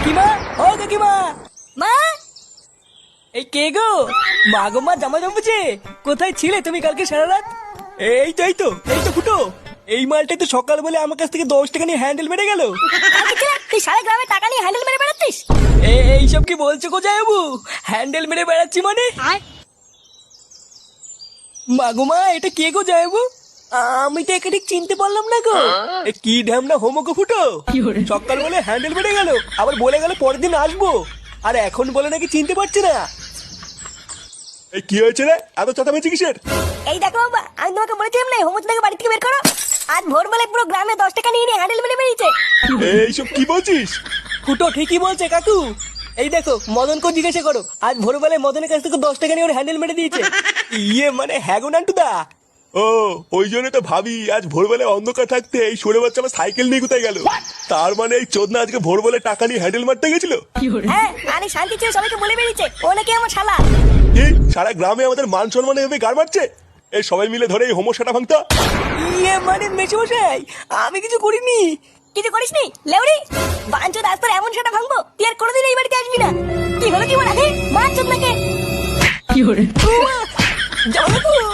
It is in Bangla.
কাকিমা, ও কাকিমা, মা এই কে গো? মা গো মা, জামা জমেছে। কোথায় ছিলে তুমি কালকে সারা রাত? এই তো ফুটো। এই মালটাই তো সকাল বলে আমার কাছ থেকে 10 টাকা নিয়ে হ্যান্ডেল মেরে গেল। তুই সারা গ্রামে টাকা নিয়ে হ্যান্ডেল মেরে বেড়াচ্ছিস? এইসব কি বলছো গো জামাইবাবু? হ্যান্ডেল মেরে বেড়াচ্ছি মানে? মা গো মা, এটা কে গো জামাইবাবু? আমি তো একে ঠিক চিনতে পারলাম না গো। এ কি ঢ্যামনা হোমো গো ফুটো। সকাল বলে হ্যান্ডেল মেরে গেল, আবার বলে গেল পরের দিন আসবো, আর এখন বলে নাকি চিনতে পারছে না। এই কি হয়েছে রে, এত চেঁচামেচি কিসের? এই দেখো বাবা, আমি তোমাকে বলেছিলাম না হোমচ থেকে বাড়ি থেকে বের করো। আজ ভোরবেলায় পুরো গ্রামে 10 টাকা নিয়ে হ্যান্ডেল মেরে বেরিয়েছে। এইসব কি বলছিস? ফুটো ঠিকই বলছে কাকু। এই দেখো, মদনকে জিজ্ঞাসা করো, আজ ভোরবেলায় মদনের কাছ থেকে 10 টাকা নিয়ে ওর হ্যান্ডেল মেরে দিয়েছে। ইয়ে মানে হ্যাঁ গো নান্টুদা। ও, ওই জন্য তো ভাবি আজ ভোরবেলায় অন্ধকার থাকতে এই সরে বাচ্চা আমার সাইকেল নিয়ে কোথায় গেল। তার মানে এই চোদনা আজকে ভোরবেলায় টাকা নিয়ে হ্যান্ডেল মারতে গেছিল। হ্যাঁ, আরে শান্তি ছিল সবাইকে বলে বেরিয়েছে ও নাকি আমার শালা। কি সারা গ্রামে আমাদের মান সম্মানে এভাবে গাড় মারছে? এই সবাই মিলে ধরে এই হোমোসাটা ভাঙতা। ইয়ে মানে মেশমশাই, আমি কিছু করিনি। কিছু করিসনি লেউড়ি? বাঞ্চো রাস্তার এমন সেটা ভাঙবো তুই আর কোনোদিন এই বাড়িতে আসবি না। কি হলো কি বলা, মার চোদ নাকে। জামাইবাবু,